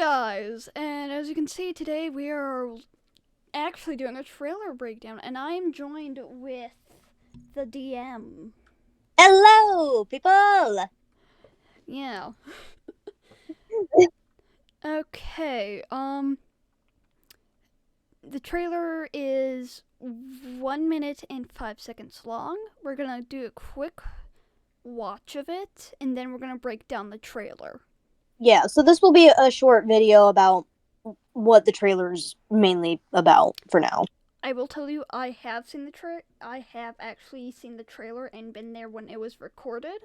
guys, and as you can see today we are actually doing a trailer breakdown, and I am joined with the DM. Hello, people. Yeah. Okay, the trailer is 1 minute and 5 seconds long. We're gonna do a quick watch of it, and then we're gonna break down the trailer. Yeah, so this will be a short video about what the trailer's mainly about for now. I will tell you, I have seen the I have actually seen the trailer and been there when it was recorded.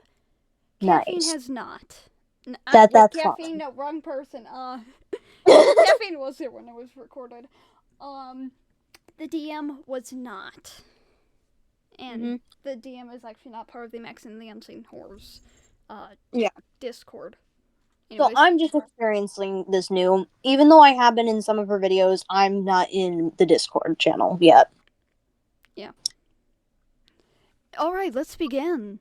Caffeine Nice. has not. That's Caffeine, fine. no, wrong person. Caffeine was there when it was recorded. Um, the DM was not, and hmm the DM is actually not part of the Max and the Unseen Horrors, uh, Yeah. Discord. So Anyways, I'm just experiencing this new. Even though I have been in some of her videos, I'm not in the Discord channel yet. yeah. All right, let's begin.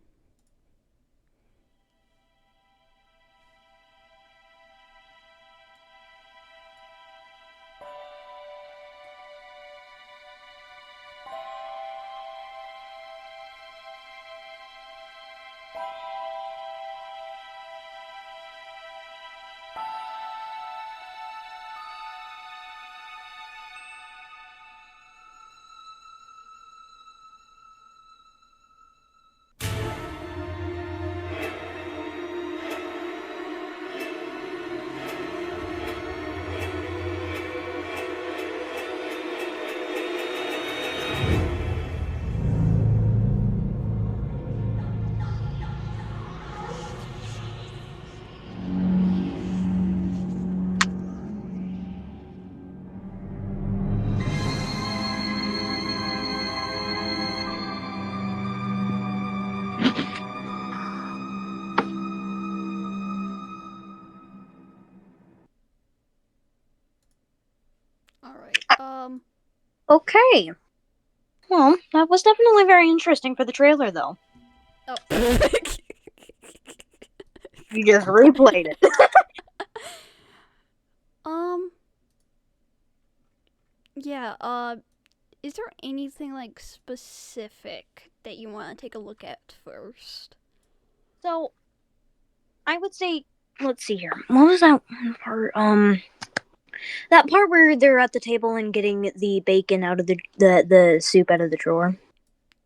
All right. Okay. Well, that was definitely very interesting for the trailer, though. Oh. You just replayed it. um. Yeah. Is there anything like specific that you want to take a look at first? So I would say, let's see here. What was that one part? That part where they're at the table and getting the bacon out of the soup out of the drawer.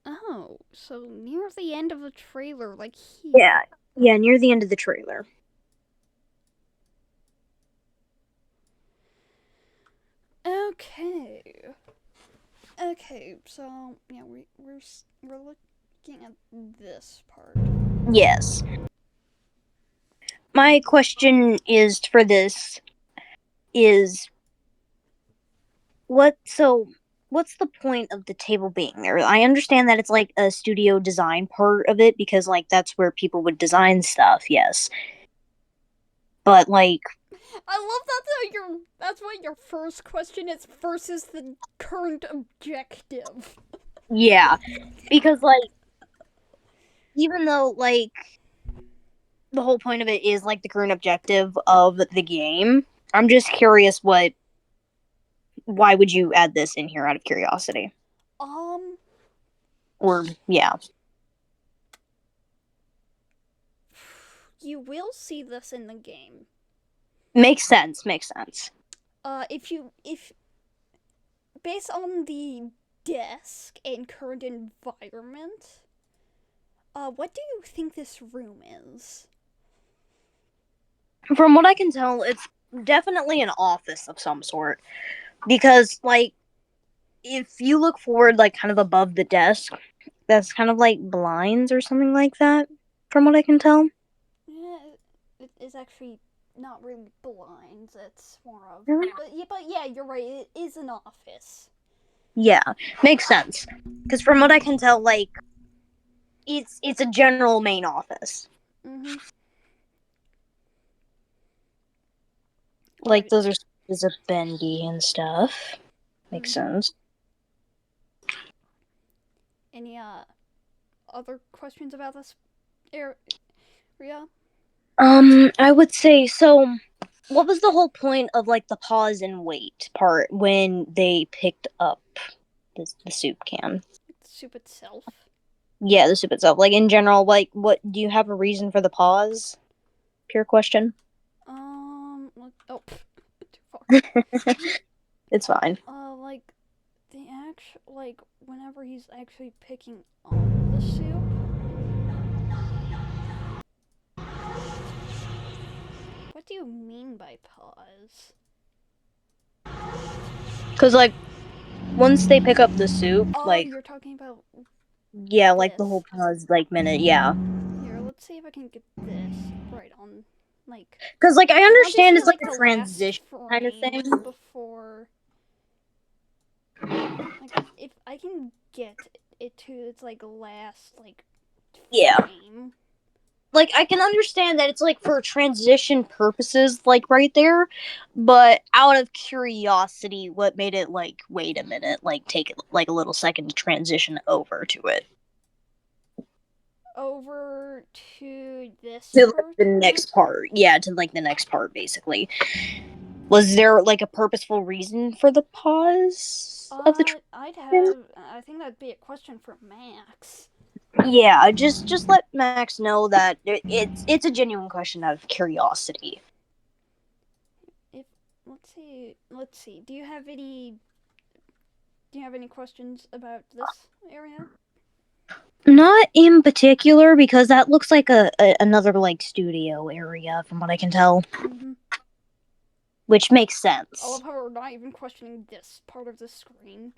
Oh, so near the end of the trailer, like here. Yeah, yeah, near the end of the trailer. Okay. Okay, so yeah, we're looking at this part. Yes. My question is for this is what so what's the point of the table being there? I understand that it's like a studio design part of it because like that's where people would design stuff, yes. But like I love that's what your first question is versus the current objective. yeah, because like even though like the whole point of it is like the current objective of the game, I'm just curious what why would you add this in here out of curiosity? Um, Or yeah. you will see this in the game. Makes sense, makes sense. If based on the desk and current environment, what do you think this room is? From what I can tell, it's definitely an office of some sort. Because like if you look forward like kind of above the desk, that's kind of like blinds or something like that, from what I can tell. Yeah, it is actually not really blinds. It's more of, Really? but yeah, you're right. It is an office. Yeah, makes sense. Because from what I can tell, like it's a general main office. Mm-hmm. Like Alright. those are is a bendy and stuff. Makes Mm-hmm. sense. Any other questions about this area? I would say so. what was the whole point of like the pause and wait part when they picked up the soup can? The soup itself. Yeah, the soup itself. Like in general, like what do you have a reason for the pause? Pure question. Oh, too far. It's fine. Like the like whenever he's actually picking up the soup. What do you mean by pause? Cause like once they pick up the soup, Oh, like you're talking about yeah, like the this. whole pause like minute, yeah. Here, let's see if I can get this right on. Like, Cause like I I want to understand see it's like like a the last transition kind of frame thing. before. Like, if I can get it to its like last like Yeah. frame. Like I can understand that it's like for transition purposes, like right there, but out of curiosity, what made it like wait a minute, like take like a little second to transition over to it, Over to this to like, part. the next part, yeah, to like the next part, basically. Was there like a purposeful reason for the pause of the I'd transition? have. I think that'd be a question for Max. Yeah, just let Max know that it's a genuine question out of curiosity. If let's see. Do you have any? Do you have any questions about this area? Not in particular, because that looks like a another like studio area from what I can tell, Mm-hmm. which makes I sense. love how we're not even questioning this part of the screen.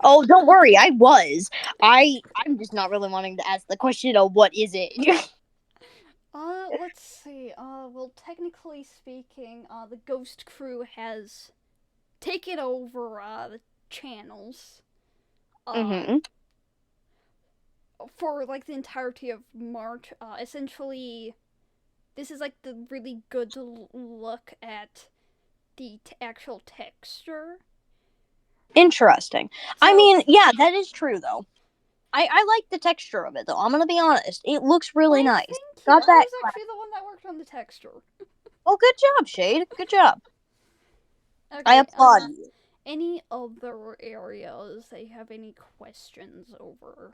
Oh, don't worry, I'm just not really wanting to ask the question of what is it. Let's see. Well, technically speaking, the Ghost Crew has taken over the channels. Mm-hmm. For like the entirety of March. Essentially, this is like the really good look at the actual texture. Interesting. I So mean, yeah, that is true though. I like the texture of it though. I'm gonna be honest. It looks really why? nice. Thank you. Got I that. was actually the one that worked on the texture. Oh, good job, Shade. Good job. I Okay. applaud you. Any other areas that you have any questions over?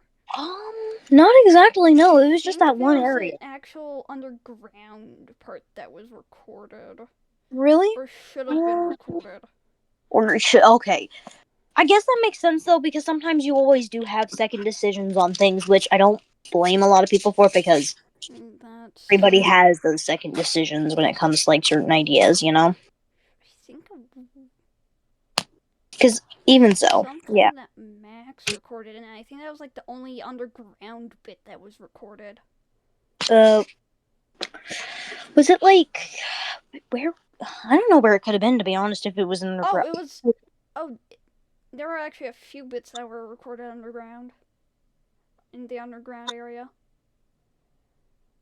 Not exactly. No, it was just Think that one there's an area. actual underground part that was recorded, Really? or should have been recorded. Or should okay. I guess that makes sense though, because sometimes you always do have second decisions on things, which I don't blame a lot of people for, because That's. everybody has those second decisions when it comes to like certain ideas, you know. I think Because even so, yeah. something that Max recorded, and I think that was like the only underground bit that was recorded. Uh, was it like where? I don't know where it could have been, to be honest. If it was in Oh, the it was. Oh, there were actually a few bits that were recorded underground, in the underground area.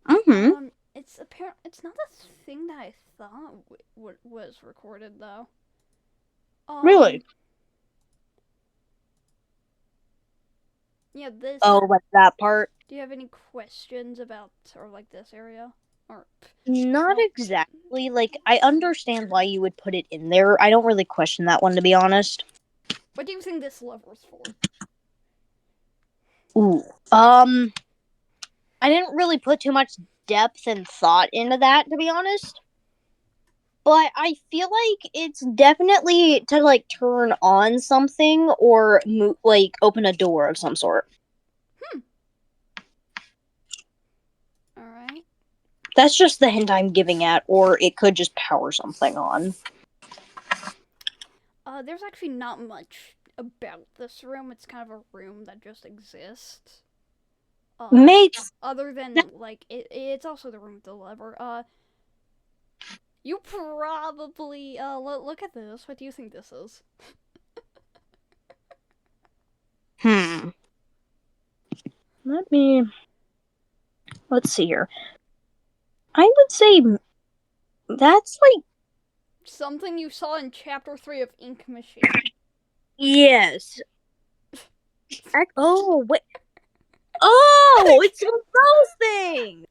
mm-hmm. It's apparent. It's not the thing that I thought was recorded though. Um, Really? yeah. This. Oh, like that part? Do you have any questions about or like this area? Or Not well, exactly. Like I understand why you would put it in there. I don't really question that one, to be honest. what do you think this lever's for? Ooh. I didn't really put too much depth and thought into that, to be honest. But I feel like it's definitely to like turn on something or like open a door of some sort. All right. That's just the hint I'm giving at, or it could just power something on. There's actually not much about this room. It's kind of a room that just exists. Mates, Other than like it's also the room with the lever. You probably look at this. What do you think this is? hmm. Let me. Let's see here. I would say that's like Something you saw in chapter 3 of Ink Machine. yes. Oh wait. Oh, it's one of those things.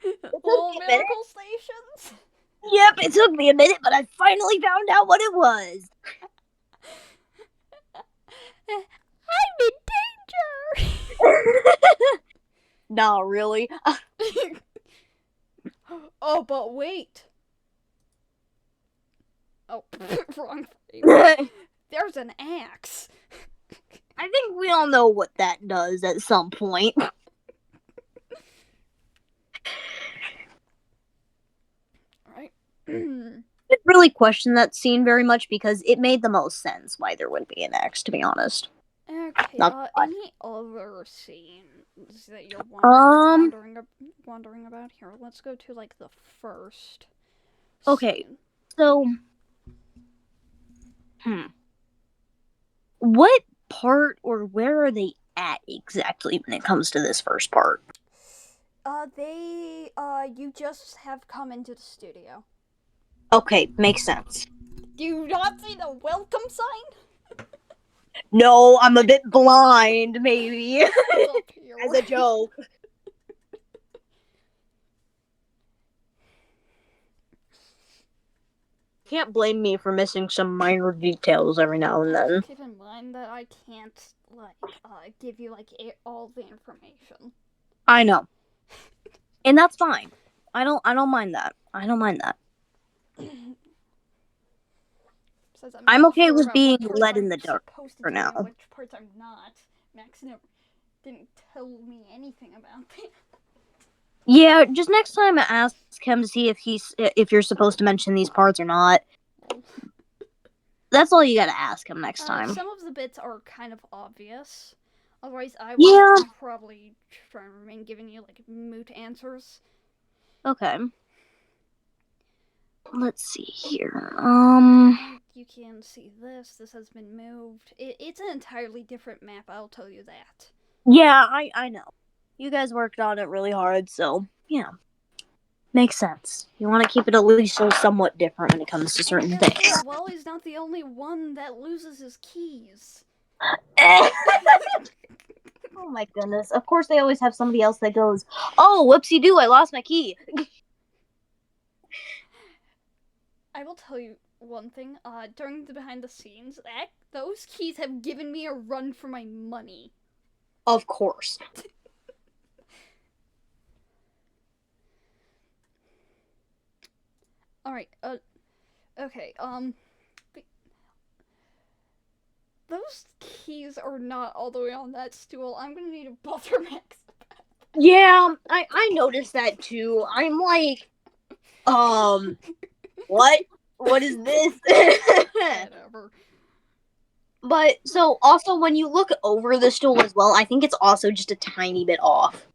It took Little me a minute. miracle stations. Yep, it took me a minute, but I finally found out what it was. I'm in danger! Nah, really. Oh, but wait. Oh, wrong frame. I There's an axe. think we all know what that does at some point. Right. Didn't really question that scene very much because it made the most sense why there would be an X, to be honest. Okay, Not any other scenes that you're Um. wondering about? Here, let's go to, like, the first Okay. scene. So, what part or where are they at exactly when it comes to this first part? You just have come into the studio. Okay, makes sense. Do you not see the welcome sign? No, I'm a bit blind, maybe. It's up here. As a joke. Can't blame me for missing some minor details every now and then. Keep in mind that I can't, like, give you, like, all the information. I know. And that's fine. I don't mind that. I don't mind that. Says I'm not okay sure with about being what parts led I'm in the dark supposed to for tell you now. and which parts I'm not. Max didn't tell me anything about that. Yeah, just next time ask him to see if you're supposed to mention these parts or not. That's all you gotta ask him next time. Some of the bits are kind of obvious. Otherwise, I Yeah. would probably try and remain giving you, like, moot answers. Okay. Let's see here. You can see this. This has been moved. It's an entirely different map, I'll tell you that. Yeah, I know. You guys worked on it really hard, so yeah. Makes sense. You want to keep it at least so somewhat different when it comes to certain And guess things. what? Wally's not the only one that loses his keys. Oh my goodness. Of course they always have somebody else that goes, "Oh, whoopsie doo, I lost my key." I will tell you one thing. During the behind the scenes, those keys have given me a run for my money. Of course. Alright, okay, those keys are not all the way on that stool. I'm gonna need a buffer max. Yeah, I noticed that too. I'm like, what? What is this? Whatever. But so also when you look over the stool as well, I think it's also just a tiny bit off.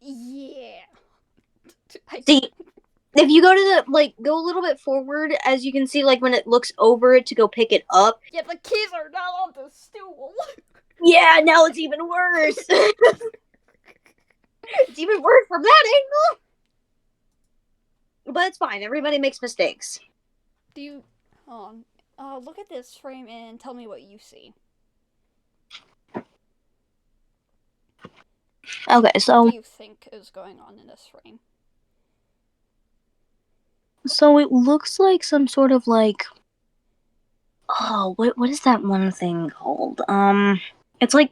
Yeah. See, if you go to go a little bit forward, as you can see, like when it looks over it to go pick it up. Yeah, the keys are not on the stool. Yeah, now it's even worse. It's even worse from that angle. But it's fine. Everybody makes mistakes. Do you... Hold on. Look at this frame and tell me what you see. Okay, so... What do you think is going on in this frame? So it looks like some sort of like... Oh, what is that one thing called? It's like...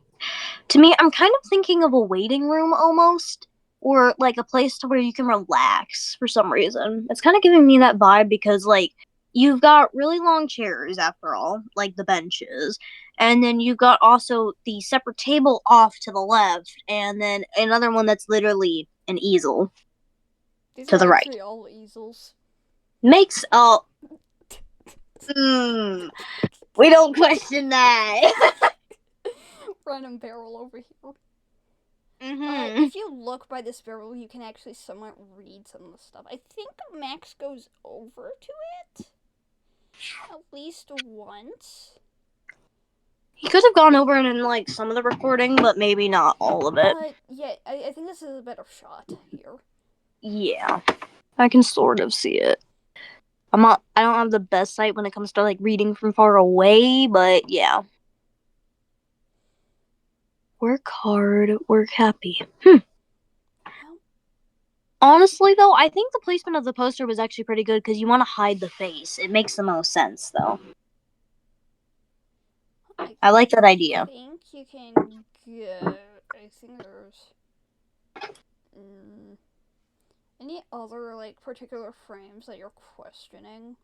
To me, I'm kind of thinking of a waiting room almost. Or like a place to where you can relax for some reason. It's kind of giving me that vibe because like... You've got really long chairs, after all, like the benches. And then you've got also the separate table off to the left, and then another one that's literally an easel These to are the right. actually all easels. Makes we don't question that. Random barrel over here. Mm-hmm. If you look by this barrel, you can actually somewhat read some of the stuff. I think Max goes over to it at least once. He could have gone over it in like some of the recording, but maybe not all of it. Yeah, I think this is a better shot here. Yeah, I can sort of see it. I don't have the best sight when it comes to like reading from far away, but yeah. Work hard, work happy. Honestly, though, I think the placement of the poster was actually pretty good because you want to hide the face. It makes the most sense, though. I like that idea. I think you can get. I think there's. Any other, like, particular frames that you're questioning?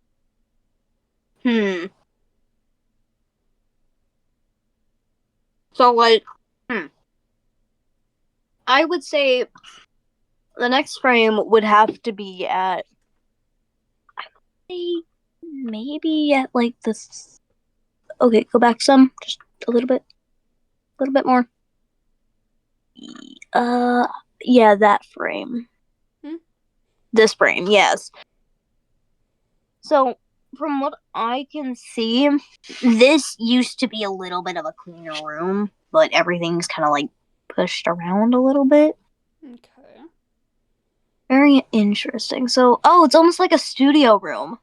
So, like, I would say the next frame would have to be at, I would say, maybe at, like, this. Okay, go back some. Just a little bit more. Yeah, that frame. This frame, yes. So, from what I can see, this used to be a little bit of a cleaner room, but everything's kind of like pushed around a little bit. Okay. Very interesting. So, it's almost like a studio room.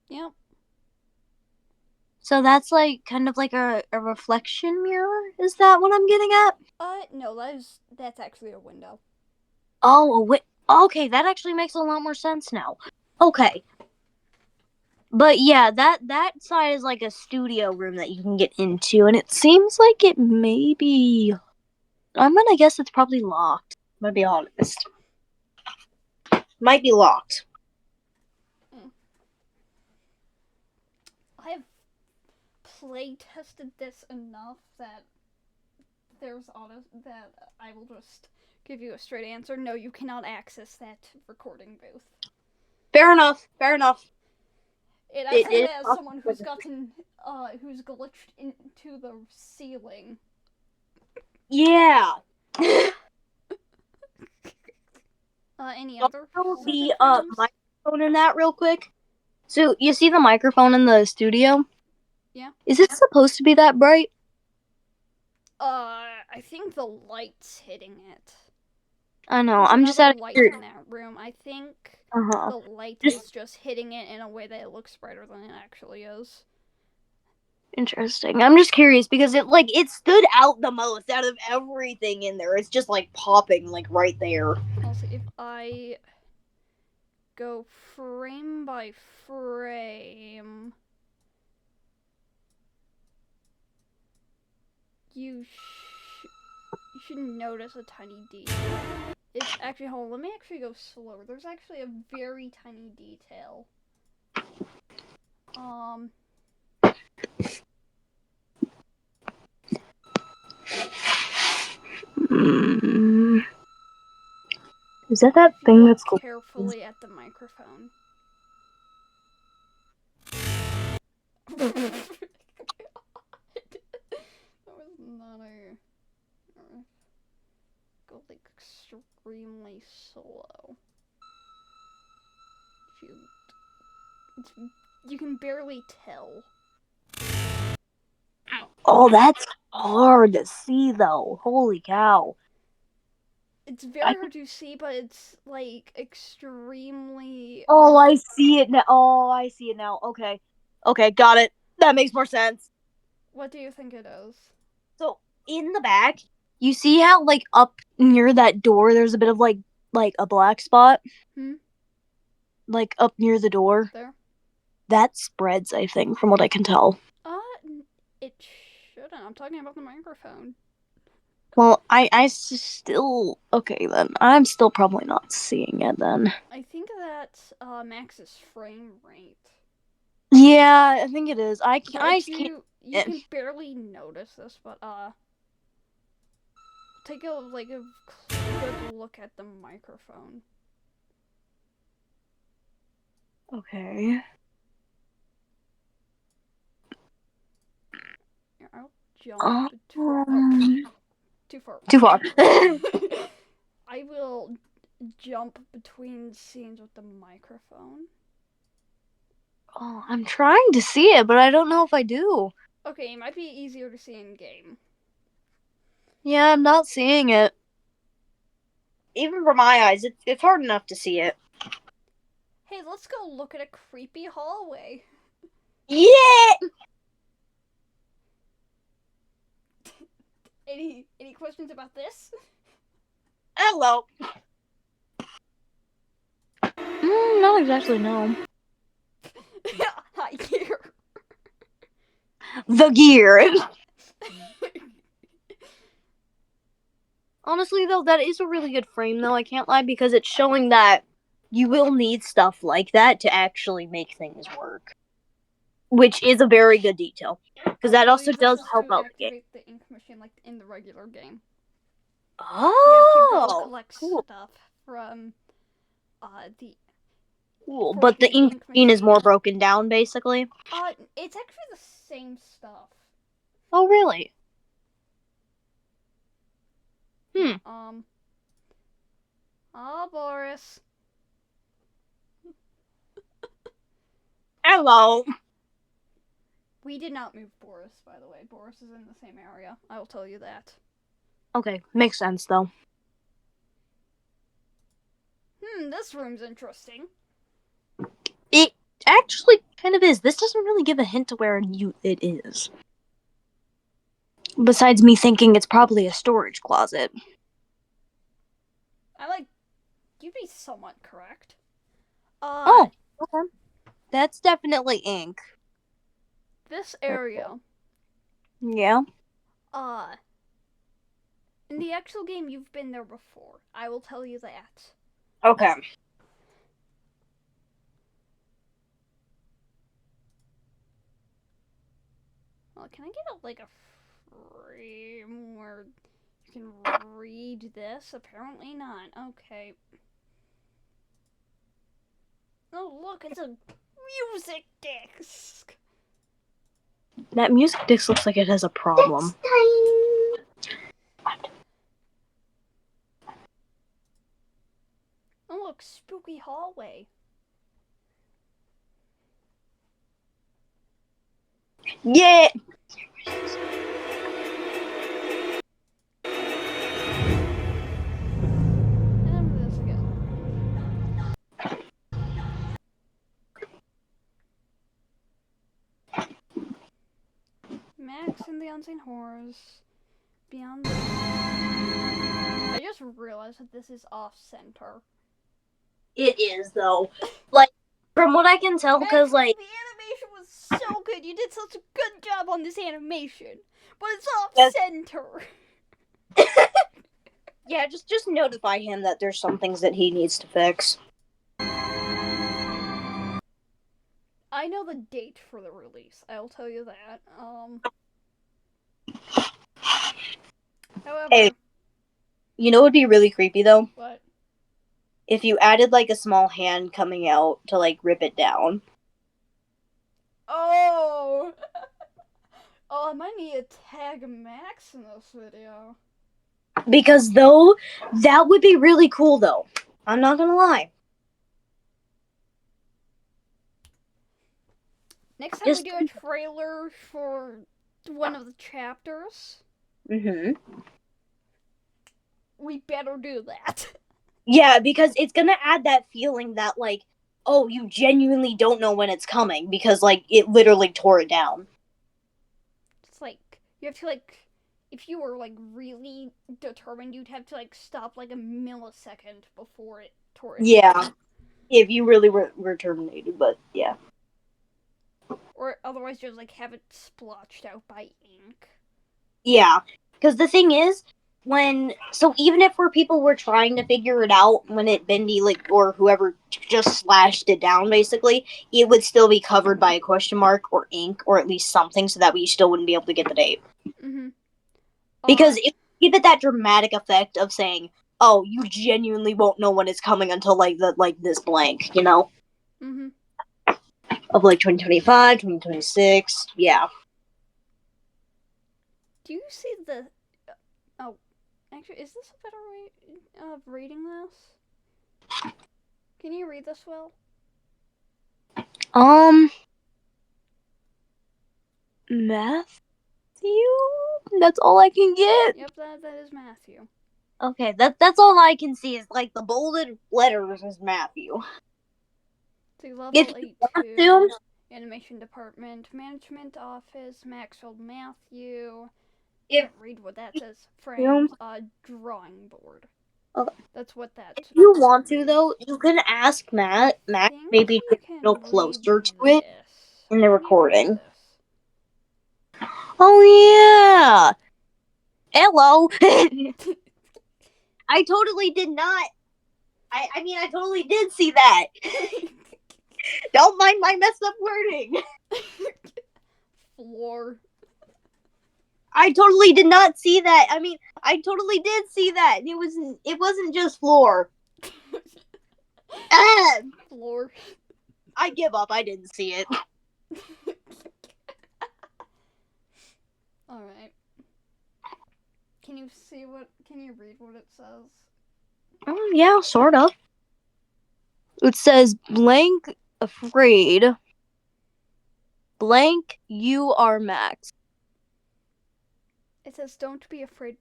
Yep. So that's like kind of like a reflection mirror? Is that what I'm getting at? No, that's actually a window. Oh, okay, that actually makes a lot more sense now. Okay. But yeah, that side is like a studio room that you can get into, and it seems like it may be. I'm gonna guess it's probably locked. I'm gonna be honest. Might be locked. I have play tested this enough that that I will just give you a straight answer. No, you cannot access that recording booth. Fair enough. And I say that as someone who's who's glitched into the ceiling. Yeah. Any other The microphone in that real quick. So you see the microphone in the studio? Yeah. Is it supposed to be that bright? I think the light's hitting it. I know. I'm just out of light in that room. I think the light is just hitting it in a way that it looks brighter than it actually is. Interesting. I'm just curious because it stood out the most out of everything in there. It's just like popping like right there. Also, if I go frame by frame, you should notice a tiny detail. It's actually, hold on, let me actually go slower. There's actually a very tiny detail. Is that thing that's look carefully at the microphone. That was not a... Go like extremely slow. You can barely tell. Oh, that's hard to see though. Holy cow. It's very hard to see, but it's like extremely. Oh, I see it now. Okay, got it. That makes more sense. What do you think it is? So in the back, you see how like up near that door, there's a bit of like a black spot. Like up near the door. There. That spreads, I think, from what I can tell. It shouldn't. I'm talking about the microphone. Well, I still... Okay, then. I'm still probably not seeing it, then. I think that's Max's frame rate. Yeah, I think it is. You can barely notice this, but take a good look at the microphone. Okay. I'll jump too far. I will jump between scenes with the microphone. Oh, I'm trying to see it, but I don't know if I do. Okay, it might be easier to see in game. Yeah, I'm not seeing it. Even for my eyes, it's hard enough to see it. Hey, let's go look at a creepy hallway. Yeah! Any questions about this? Hello. Not exactly, no. Hi, gear. The gear. Honestly, though, that is a really good frame, though. I can't lie, because it's showing that you will need stuff like that to actually make things work. Which is a very good detail. Because that also does help out the game. Activate the ink machine like in the regular game. Oh, You have to go collect cool. stuff from the. Cool. for But the the ink machine is more broken down, basically. It's actually the same stuff. Oh, really? Oh, Boris. Hello. We did not move Boris, by the way. Boris is in the same area. I will tell you that. Okay, makes sense, though. This room's interesting. It actually kind of is. This doesn't really give a hint to where it is. Besides me thinking it's probably a storage closet. You'd be somewhat correct. Oh, okay. That's definitely ink. This area. Yeah. In the actual game, you've been there before. I will tell you that. Okay. Well, can I get a frame where you can read this? Apparently not. Okay. Oh, look, it's a music disc. That music disc looks like it has a problem. Oh, look, spooky hallway. Yeah. And this again. Max and the Unseen Horrors. Beyond the... I just realized that this is off-center. It is, though. Like, from what I can tell, because, like... The animation was so good. You did such a good job on this animation. But it's off-center. Yeah, just notify him that there's some things that he needs to fix. I know the date for the release. I'll tell you that. However... Hey, you know what would be really creepy, though? What? If you added, like, a small hand coming out to, like, rip it down. Oh! Oh, I might need to tag Max in this video. Because, though, that would be really cool, though. I'm not gonna lie. Next time we do a trailer for one of the chapters, we better do that. Yeah, because it's gonna add that feeling that, like, oh, you genuinely don't know when it's coming, because, like, it literally tore it down. It's like, you have to, like, if you were, like, really determined, you'd have to, like, stop, like, a millisecond before it tore it down. Yeah, if you really were terminated, but, yeah. Or otherwise just, like, have it splotched out by ink. Yeah, because the thing is, so even if people were trying to figure it out when Bendy, like, or whoever just slashed it down, basically, it would still be covered by a question mark or ink, or at least something, so that we still wouldn't be able to get the date. Because if you give it that dramatic effect of saying, oh, you genuinely won't know when it's coming until, like, this blank, you know? Of, like, 2025, 2026, yeah. Do you see the... Oh, actually, is this a better way of reading this? Can you read this well? Matthew? That's all I can get? Yep, that is Matthew. Okay, that's all I can see is, like, the bolded letters is Matthew. So level 8-2, animation department, management office, Maxwell Matthew. Can't read what that says. Frames, drawing board. Okay. That's what that. If you want to, though, you can ask Matt. Matt Think maybe we get a can little read closer to it this. in the Can you read recording. this? Oh, yeah. Hello. I totally did not. I mean, I totally did see that. Don't mind my messed up wording. Floor. I totally did not see that. I mean, I totally did see that. It wasn't just floor. Ah, Floor. I give up. I didn't see it. Alright. Can you read what it says? Yeah, sort of. It says blank afraid. Blank you are Max. It says don't be afraid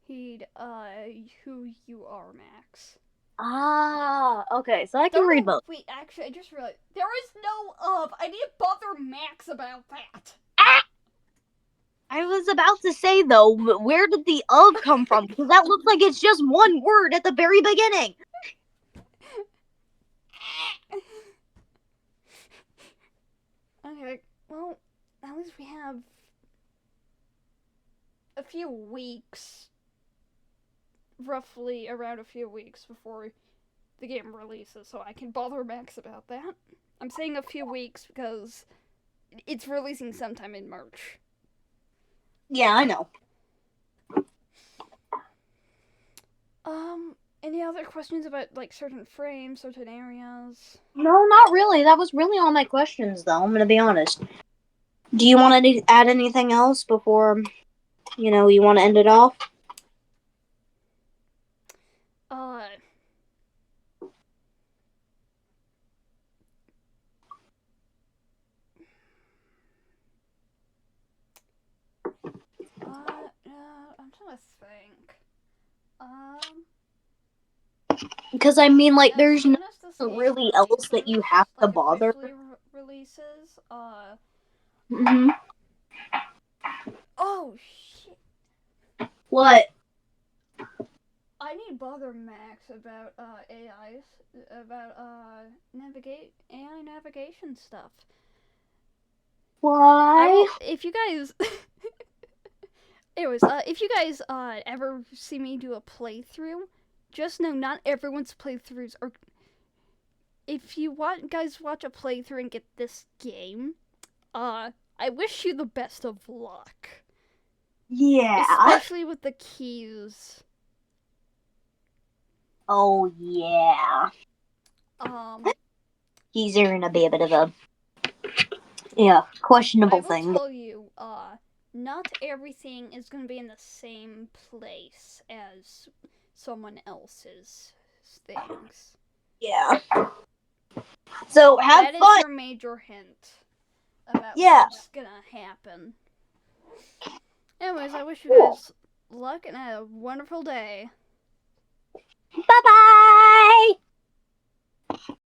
who you are, Max. Ah, okay, so I can read both. Wait, actually I just realized there is no of. I need to bother Max about that. Ah! I was about to say though, where did the of come from? Because that looks like it's just one word at the very beginning. Okay, well, at least we have a few weeks, roughly around a few weeks before the game releases, so I can bother Max about that. I'm saying a few weeks because it's releasing sometime in March. Yeah, I know. Any other questions about like certain frames, certain areas? No, not really. That was really all my questions, though. I'm gonna be honest. Do you want to add anything else before, you want to end it off? Uh, I'm trying to think. Because I mean, like, there's Soon nothing as this game really else that you have to like bother. officially releases, Mm-hmm. oh shit. What? I need to bother Max about AIs, about AI navigation stuff. Why? If you guys, anyways, if you guys ever see me do a playthrough, just know not everyone's playthroughs are. If you guys watch a playthrough and get this game, I wish you the best of luck. Yeah. Especially with the keys. Oh, yeah. Keys are gonna be a bit of a, questionable thing. I will tell you, not everything is going to be in the same place as someone else's things. Yeah. So have That fun. is your major hint about what's going to happen. Anyways, I wish you guys luck and a wonderful day. Bye-bye!